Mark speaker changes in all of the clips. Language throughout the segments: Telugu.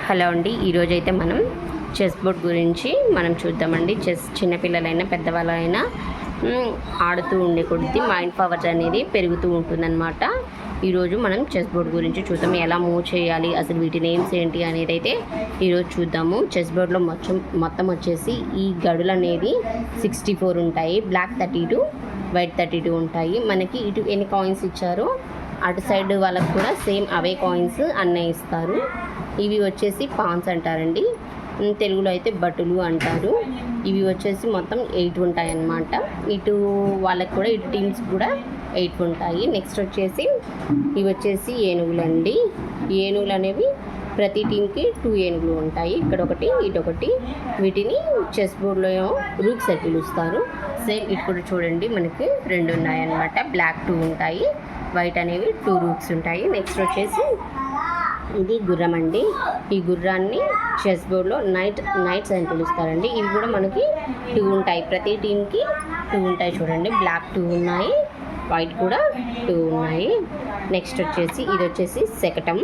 Speaker 1: హలో అండి, ఈరోజైతే మనం చెస్ బోర్డ్ గురించి మనం చూద్దామండి. చెస్ చిన్నపిల్లలైనా పెద్దవాళ్ళైనా ఆడుతూ ఉండే కొద్దీ మైండ్ పవర్ అనేది పెరుగుతూ ఉంటుందన్నమాట. ఈరోజు మనం చెస్ బోర్డ్ గురించి చూద్దాం, ఎలా మూవ్ చేయాలి, అసలు వీటి నేమ్స్ ఏంటి అనేది అయితే ఈరోజు చూద్దాము. చెస్ బోర్డ్లో మొత్తం వచ్చేసి ఈ గడులు అనేది 64 ఉంటాయి. బ్లాక్ 32, వైట్ 32 ఉంటాయి. మనకి ఇటు ఎన్ని కాయిన్స్ ఇచ్చారో అటు సైడ్ వాళ్ళకు కూడా సేమ్ అవే కాయిన్స్ అన్నీ ఇస్తారు. ఇవి వచ్చేసి పాన్స్ అంటారండి, తెలుగులో అయితే బటులు అంటారు. ఇవి వచ్చేసి మొత్తం 8 ఉంటాయి అన్నమాట. ఇటు వాళ్ళకి కూడా ఇటు టీమ్స్ కూడా 8 ఉంటాయి. నెక్స్ట్ వచ్చేసి ఇవి వచ్చేసి ఏనుగులు అండి. ఏనుగులు అనేవి ప్రతి టీంకి 2 ఏనుగులు ఉంటాయి, ఇక్కడ ఒకటి ఇటొకటి. వీటిని చెస్ బోర్డ్లో ఏమో రూక్స్ అని పిలుస్తారు. సేమ్ ఇటు కూడా చూడండి, మనకి 2 ఉన్నాయన్నమాట. బ్లాక్ 2 ఉంటాయి, వైట్ అనేవి 2 రూక్స్ ఉంటాయి. నెక్స్ట్ వచ్చేసి ఇది గుర్రం అండి. ఈ గుర్రాన్ని చెస్ బోర్డ్లో నైట్స్ అని పిలుస్తారండి. ఇవి కూడా మనకి 2 ఉంటాయి, ప్రతి టీంకి 2 ఉంటాయి. చూడండి, బ్లాక్ 2 ఉన్నాయి, వైట్ కూడా 2 ఉన్నాయి. నెక్స్ట్ వచ్చేసి ఇది వచ్చేసి శకటం.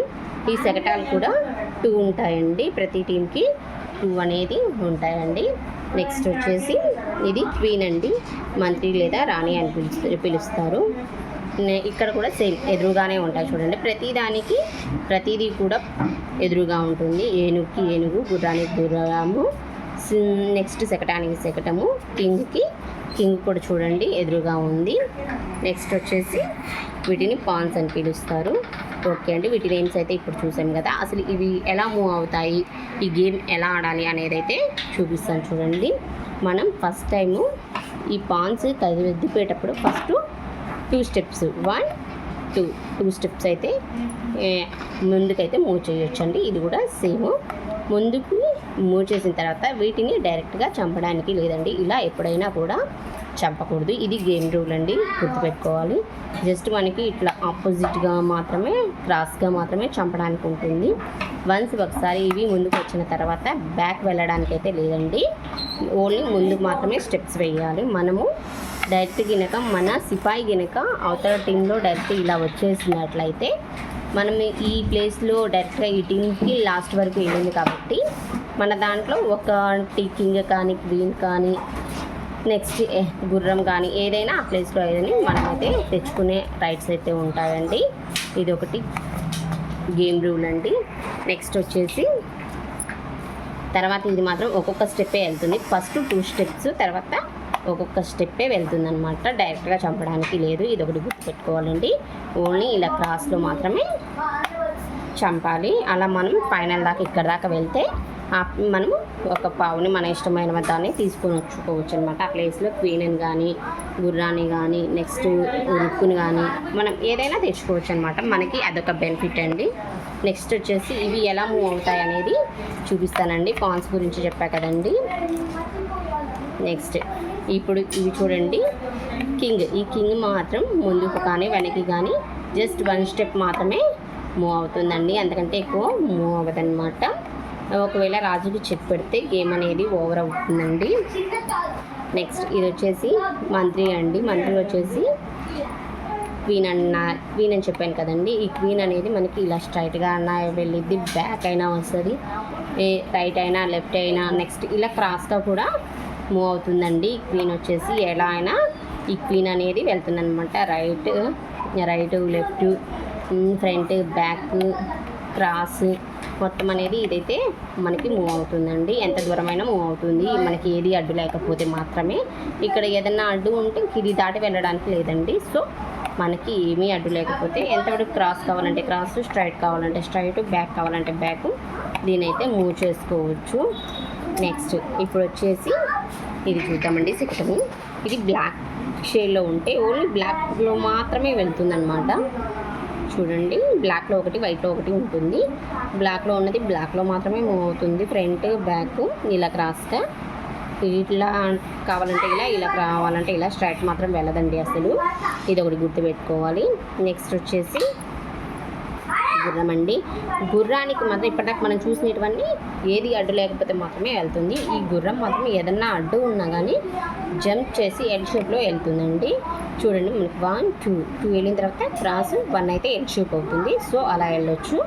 Speaker 1: ఈ శకటాలు కూడా 2 ఉంటాయండి, ప్రతి టీంకి 2 అనేది ఉంటాయండి. నెక్స్ట్ వచ్చేసి ఇది క్వీన్ అండి, మంత్రి లేదా రాణి అని పిలుస్తారు. ఇక్కడ కూడా సేమ్ ఎదురుగానే ఉంటాయి. చూడండి, ప్రతిదీ కూడా ఎదురుగా ఉంటుంది. ఏనుగుకి ఏనుగు, గుర్రానికి గుర్రము, నెక్స్ట్ శకటానికి శకటము, కింగ్ కూడా చూడండి ఎదురుగా ఉంది. నెక్స్ట్ వచ్చేసి వీటిని పాన్స్ అని పిలుస్తారు. ఓకే అండి, వీటి నేమ్స్ అయితే ఇప్పుడు చూసాం కదా. అసలు ఇవి ఎలా మూవ్ అవుతాయి, ఈ గేమ్ ఎలా ఆడాలి అనేది అయితే చూపిస్తాను చూడండి. మనం ఫస్ట్ టైము ఈ పాన్స్ కదిలిపోయేటప్పుడు ఫస్ట్ 2 స్టెప్స్ 1 2 స్టెప్స్ అయితే ముందుకైతే మూవ్ చేయొచ్చు అండి. ఇది కూడా సేమ్, ముందుకు మూవ్ చేసిన తర్వాత వీటిని డైరెక్ట్గా చంపడానికి లేదండి, ఇలా ఎప్పుడైనా కూడా చంపకూడదు. ఇది గేమ్ రూల్ అండి, గుర్తుపెట్టుకోవాలి. జస్ట్ మనకి ఇట్లా ఆపోజిట్గా మాత్రమే, క్రాస్గా మాత్రమే చంపడానికి ఉంటుంది. వన్స్ ఒకసారి ఇవి ముందుకు వచ్చిన తర్వాత బ్యాక్ వెళ్ళడానికి అయితే లేదండి, ఓన్లీ ముందుకు మాత్రమే స్టెప్స్ వేయాలి. మనము డైరెక్ట్ గినక మన సిపాయి గినక అవతల టీంలో డైరెక్ట్ ఇలా వచ్చేసినట్లయితే మనం ఈ ప్లేస్లో డైరెక్ట్గా ఈ టీంకి లాస్ట్ వరకు వెళ్ళింది కాబట్టి మన దాంట్లో ఒక కింగ్ కానీ క్వీన్ కానీ నెక్స్ట్ గుర్రం కానీ ఏదైనా ఆ ప్లేస్లో ఏదని మనమైతే తెచ్చుకునే రైట్స్ అయితే ఉంటాయండి. ఇది ఒకటి గేమ్ రూల్ అండి. నెక్స్ట్ వచ్చేసి తర్వాత ఇది మాత్రం ఒక్కొక్క స్టెప్పే వెళ్తుంది. ఫస్ట్ 2 స్టెప్స్, తర్వాత ఒక్కొక్క స్టెప్పే వెళ్తుంది అనమాట, డైరెక్ట్గా చంపడానికి లేదు. ఇది ఒకటి గుర్తుపెట్టుకోవాలండి, ఓన్లీ ఇలా క్రాస్లో మాత్రమే చంపాలి. అలా మనం ఫైనల్ దాకా ఇక్కడ దాకా వెళ్తే మనము ఒక పావుని మన ఇష్టమైన దాన్ని తీసుకొని వచ్చుకోవచ్చు అనమాట. ఆ ప్లేస్లో క్వీన్ కానీ గుర్రాన్ని కానీ నెక్స్ట్ రుక్కుని కానీ మనం ఏదైనా తెచ్చుకోవచ్చు అనమాట. మనకి అదొక బెనిఫిట్ అండి. నెక్స్ట్ వచ్చేసి ఇవి ఎలా మూవ్ అవుతాయి అనేది చూపిస్తానండి. పాన్స్ గురించి చెప్పా కదండి. నెక్స్ట్ ఇప్పుడు ఇవి చూడండి, ఈ కింగ్ మాత్రం ముందుకు కానీ వెనక్కి కానీ జస్ట్ 1 స్టెప్ మాత్రమే మూవ్ అవుతుందండి, అంతకంటే ఎక్కువ మూవ్ అవ్వదన్నమాట. ఒకవేళ రాజుకి చెక్ పెడితే గేమ్ అనేది ఓవర్ అవుతుందండి. నెక్స్ట్ ఇది వచ్చేసి మంత్రి అండి. మంత్రి వచ్చేసి క్వీన్ అని చెప్పాను కదండి. ఈ క్వీన్ అనేది మనకి ఇలా స్ట్రైట్గా అయినా వెళ్ళిద్ది, బ్యాక్ అయినా వస్తుంది, రైట్ అయినా లెఫ్ట్ అయినా, నెక్స్ట్ ఇలా క్రాస్గా కూడా మూవ్ అవుతుందండి. ఈ క్వీన్ వచ్చేసి ఎలా అయినా ఈ క్వీన్ అనేది వెళ్తుందనమాట. Right left, front, back, cross మొత్తం అనేది ఇదైతే మనకి మూవ్ అవుతుందండి. ఎంత దూరమైనా మూవ్ అవుతుంది, మనకి ఏది అడ్డు లేకపోతే మాత్రమే. ఇక్కడ ఏదైనా అడ్డు ఉంటే ఇది దాటి వెళ్ళడానికి లేదండి. సో మనకి ఏమీ అడ్డు లేకపోతే ఎంతవరకు క్రాస్ కావాలంటే క్రాస్, స్ట్రైట్ కావాలంటే స్ట్రైట్, బ్యాక్ కావాలంటే బ్యాక్, దీనైతే మూవ్ చేసుకోవచ్చు. నెక్స్ట్ ఇప్పుడు వచ్చేసి ఇది చూద్దామండి. శకటము ఇది బ్లాక్ షేడ్లో ఉంటే ఓన్లీ బ్లాక్లో మాత్రమే వెళ్తుందన్నమాట. చూడండి, బ్లాక్లో ఒకటి వైట్లో ఒకటి ఉంటుంది. బ్లాక్లో ఉన్నది బ్లాక్లో మాత్రమే మూవ్ అవుతుంది, ఫ్రంట్ బ్యాక్ ఇలా క్రాస్గా. ఇట్లా కావాలంటే ఇలా కావాలంటే ఇలా స్ట్రైట్ మాత్రం వెళ్ళదండి అసలు, ఇది ఒకటి గుర్తుపెట్టుకోవాలి. నెక్స్ట్ వచ్చేసి గుర్రం అండి. గుర్రానికి మాత్రం ఇప్పటిదాకా మనం చూసినటువన్నీ ఏది అడ్డు లేకపోతే మాత్రమే వెళ్తుంది. ఈ గుర్రం మాత్రం ఏదన్నా అడ్డు ఉన్నా కానీ జంప్ చేసి ఎల్ షేప్లో వెళ్తుందండి. చూడండి, మనకి 1 2 వెళ్ళిన తర్వాత క్రాస్ 1 అయితే ఎల్ షేప్ అవుతుంది. సో అలా వెళ్ళొచ్చు.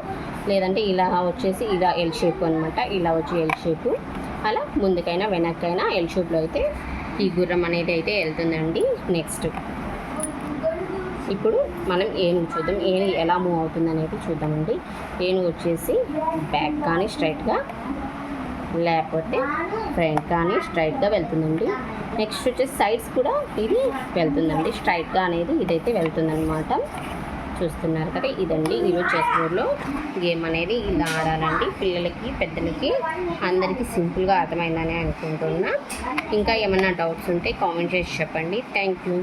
Speaker 1: లేదంటే ఇలా వచ్చేసి ఇలా ఎల్ షేప్ అనమాట. ఇలా వచ్చి ఎల్ షేపు, అలా ముందుకైనా వెనక్కైనా ఎల్ షేప్లో అయితే ఈ గుర్రం అనేది అయితే వెళ్తుందండి. నెక్స్ట్ ఇప్పుడు మనం ఏనుగు చూద్దాం. ఏనుగు ఎలా మూవ్ అవుతుంది అనేది చూద్దామండి. ఏనుగు వచ్చేసి బ్యాక్ కానీ స్ట్రైట్గా, లేకపోతే ఫ్రంట్ కానీ స్ట్రైట్గా వెళ్తుందండి. నెక్స్ట్ వచ్చేసి సైడ్స్ కూడా ఇది వెళ్తుందండి. స్ట్రైట్గా అనేది ఇదైతే వెళ్తుందన్నమాట. చూస్తున్నారు కదా, ఇదండి ఈరోజు చెస్ బోర్డ్లో గేమ్ అనేది ఇలా ఆడాలండి. పిల్లలకి పెద్దలకి అందరికీ సింపుల్గా అర్థమైందని అనుకుంటున్నా. ఇంకా ఏమన్నా డౌట్స్ ఉంటే కామెంట్ చేసి చెప్పండి. Thank you.